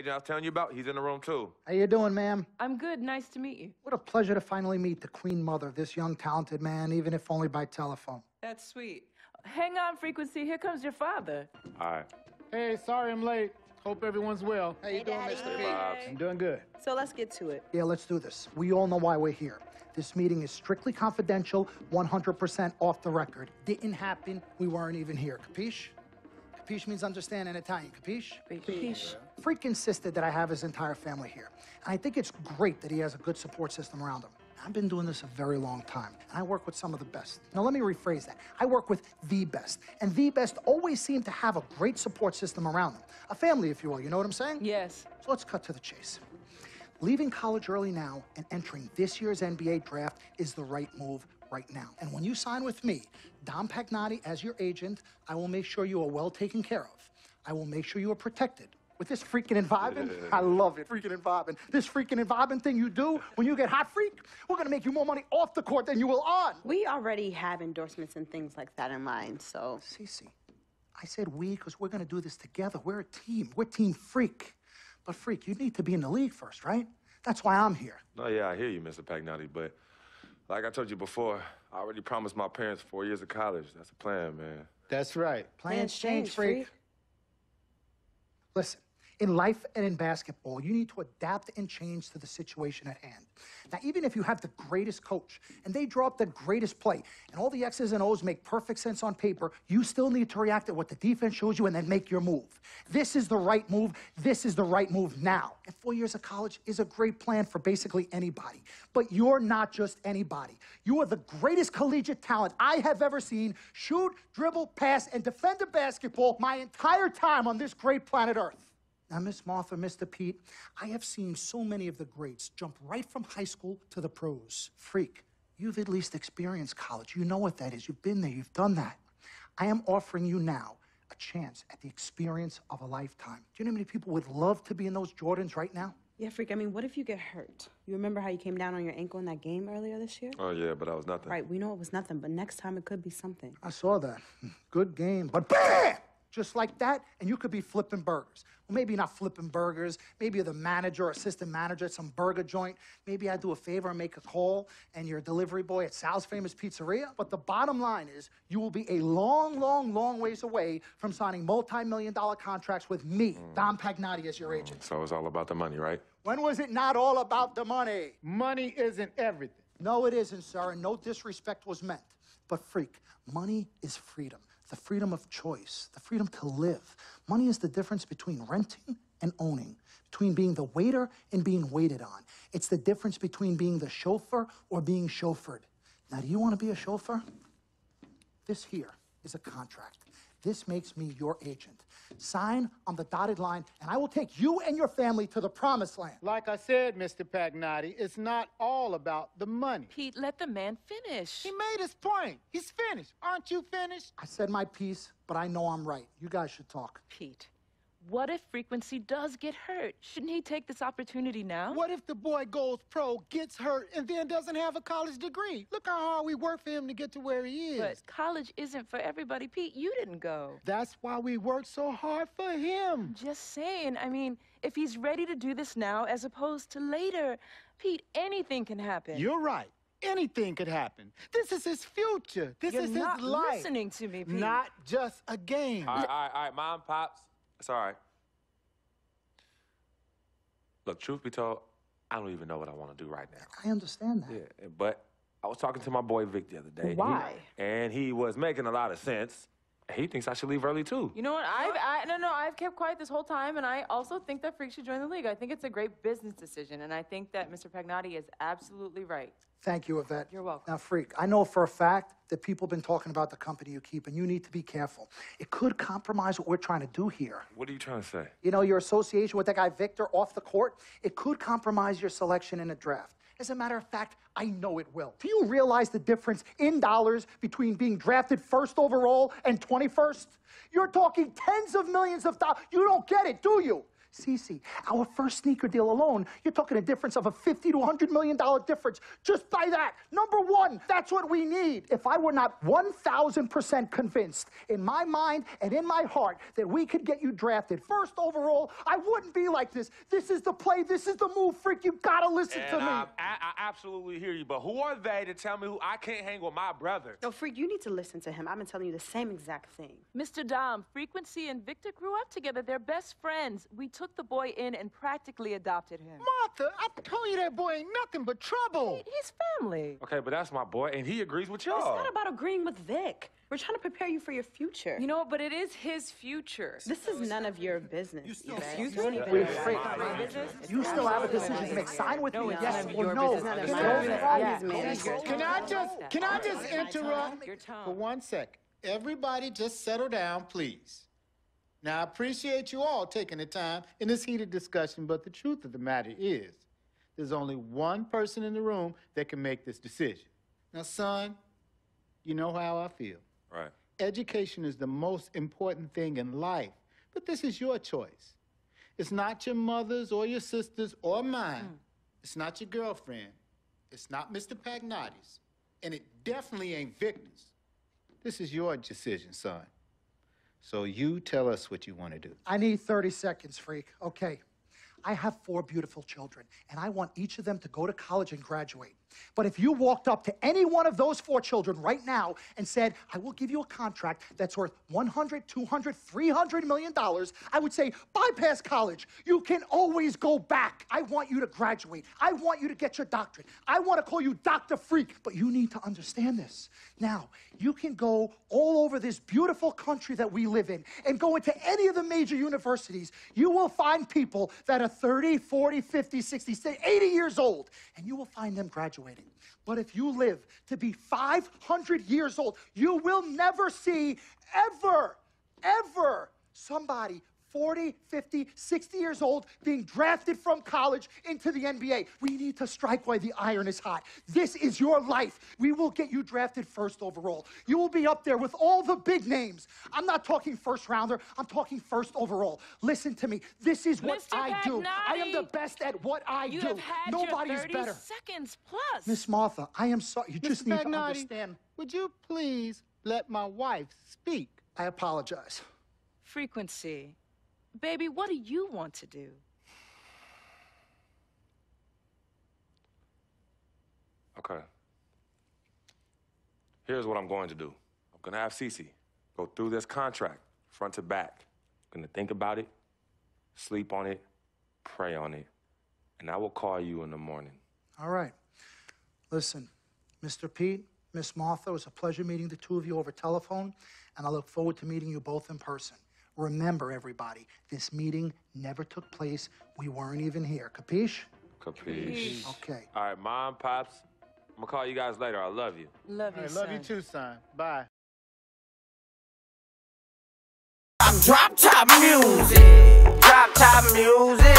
agent I was telling you about, he's in the room too. How you doing, ma'am? I'm good. Nice to meet you. What a pleasure to finally meet the queen mother of this young, talented man, even if only by telephone. That's sweet. Hang on, Frequency. Here comes your father. All right. Hey, sorry I'm late. Hope everyone's well. How you doing, Mr. P? I'm doing good. So let's get to it. Yeah, let's do this. We all know why we're here. This meeting is strictly confidential, 100% off the record. Didn't happen. We weren't even here. Capiche? Capiche means understand in Italian. Capiche? Capiche. Freak insisted that I have his entire family here. And I think it's great that he has a good support system around him. I've been doing this a very long time, and I work with some of the best. Now, let me rephrase that. I work with the best, and the best always seem to have a great support system around them. A family, if you will, you know what I'm saying? Yes. So let's cut to the chase. Leaving college early now and entering this year's NBA draft is the right move right now. And when you sign with me, Dom Pagnotti, as your agent, I will make sure you are well taken care of. I will make sure you are protected. With this freaking environment, I love it, freaking environment. This freaking environment thing you do when you get hot, freak, we're gonna make you more money off the court than you will on. We already have endorsements and things like that in mind, so. Cece, I said we because we're gonna do this together. We're a team. We're Team Freak. But Freak, you need to be in the league first, right? That's why I'm here. No, yeah, I hear you, Mr. Pagnotti, but like I told you before, I already promised my parents 4 years of college. That's a plan, man. That's right. Plans change, Freak. Listen. In life and in basketball, you need to adapt and change to the situation at hand. Now, even if you have the greatest coach and they draw up the greatest play and all the X's and O's make perfect sense on paper, you still need to react to what the defense shows you and then make your move. This is the right move. This is the right move now. And 4 years of college is a great plan for basically anybody. But you're not just anybody. You are the greatest collegiate talent I have ever seen shoot, dribble, pass, and defend a basketball my entire time on this great planet Earth. Now, Miss Martha, Mr. Pete, I have seen so many of the greats jump right from high school to the pros. Freak, you've at least experienced college. You know what that is. You've been there. You've done that. I am offering you now a chance at the experience of a lifetime. Do you know how many people would love to be in those Jordans right now? Yeah, Freak, I mean, what if you get hurt? You remember how you came down on your ankle in that game earlier this year? Oh, yeah, but that was nothing. Right, we know it was nothing, but next time it could be something. I saw that. Good game. But bam! Just like that, and you could be flipping burgers. Well, maybe not flipping burgers. Maybe you're the manager or assistant manager at some burger joint. Maybe I do a favor and make a call, and you're a delivery boy at Sal's Famous Pizzeria. But the bottom line is, you will be a long, long, long ways away from signing multi-million-dollar contracts with me, Dom Pagnotti, as your agent. So it's all about the money, right? When was it not all about the money? Money isn't everything. No, it isn't, sir, and no disrespect was meant. But freak, money is freedom. The freedom of choice, the freedom to live. Money is the difference between renting and owning, between being the waiter and being waited on. It's the difference between being the chauffeur or being chauffeured. Now, do you want to be a chauffeur? This here is a contract. This makes me your agent. Sign on the dotted line, and I will take you and your family to the promised land. Like I said, Mr. Pagnotti, it's not all about the money. Pete, let the man finish. He made his point. He's finished. Aren't you finished? I said my piece, but I know I'm right. You guys should talk. Pete, what if Frequency does get hurt? Shouldn't he take this opportunity now? What if the boy goes pro, gets hurt, and then doesn't have a college degree? Look how hard we work for him to get to where he is. But college isn't for everybody. Pete, you didn't go. That's why we work so hard for him. Just saying. I mean, if he's ready to do this now as opposed to later, Pete, anything can happen. You're right. Anything could happen. This is his future. This is his life. You're not listening to me, Pete. Not just a game. All right, Mom, Pops. It's all right. Look, truth be told, I don't even know what I want to do right now. I understand that. Yeah, but I was talking to my boy Vic the other day. Why? And he was making a lot of sense. He thinks I should leave early, too. You know what? I've kept quiet this whole time, and I also think that Freak should join the league. I think it's a great business decision, and I think that Mr. Pagnotti is absolutely right. Thank you, Yvette. You're welcome. Now, Freak, I know for a fact that people have been talking about the company you keep, and you need to be careful. It could compromise what we're trying to do here. What are you trying to say? You know, your association with that guy Victor off the court, it could compromise your selection in a draft. As a matter of fact, I know it will. Do you realize the difference in dollars between being drafted first overall and 21st? You're talking tens of millions of dollars. You don't get it, do you? Cece, our first sneaker deal alone, you're talking a difference of a $50 to $100 million difference just by that. Number one, that's what we need. If I were not 1,000% convinced in my mind and in my heart that we could get you drafted first overall, I wouldn't be like this. This is the play. This is the move, Freak. You gotta listen to me. I absolutely hear you, but who are they to tell me who I can't hang with my brother? No, Freak, you need to listen to him. I've been telling you the same exact thing. Mr. Dom, Frequency and Victor grew up together. They're best friends. We took the boy in and practically adopted him. Martha, I told you that boy ain't nothing but trouble. He's family. Okay, but that's my boy, and he agrees with It's y'all. not about agreeing with Vic. We're trying to prepare you for your future. You know what? But it is his future. This is none of your business. Excuse You don't me? even Wait, know Freak, my business. you still have a decision to make. Sign with me, yes or no. It's none of Go my wrong. business. Go Can I just interrupt Your tone. for 1 second? Everybody just settle down, please. Now, I appreciate you all taking the time in this heated discussion, but the truth of the matter is, there's only one person in the room that can make this decision. Now, son, you know how I feel. Right. Education is the most important thing in life, but this is your choice. It's not your mother's or your sister's or mine. It's not your girlfriend. It's not Mr. Pagnotti's. And it definitely ain't Victor's. This is your decision, son. So you tell us what you want to do. I need 30 seconds, Freak. Okay. I have 4 beautiful children, and I want each of them to go to college and graduate. But if you walked up to any one of those 4 children right now and said, I will give you a contract that's worth $100, $200, $300 million, I would say, bypass college. You can always go back. I want you to graduate. I want you to get your doctorate. I want to call you Dr. Freak, but you need to understand this. Now, you can go all over this beautiful country that we live in and go into any of the major universities. You will find people that are 30, 40, 50, 60, 80 years old, and you will find them graduating. But if you live to be 500 years old, you will never see ever somebody 40, 50, 60 years old being drafted from college into the NBA. We need to strike while the iron is hot. This is your life. We will get you drafted first overall. You will be up there with all the big names. I'm not talking first rounder. I'm talking first overall. Listen to me. This is what Mr. I do. I am the Pagnotti, best at what I You do. have had Nobody your is 30 better. seconds plus. Miss Martha, I am sorry. You just Mr. need to Pagnotti, understand. would you please let my wife speak? I apologize. Frequency. Baby, what do you want to do? Okay. Here's what I'm going to do. I'm going to have Cece go through this contract, front to back. I'm going to think about it, sleep on it, pray on it, and I will call you in the morning. All right. Listen, Mr. Pete, Miss Martha, it was a pleasure meeting the two of you over telephone, and I look forward to meeting you both in person. Remember, everybody, this meeting never took place. We weren't even here. Capiche? Capiche. Okay. All right, Mom, Pops, I'm going to call you guys later. I love you. Love you, I love you too, son. Bye. Drop top music. Drop top music.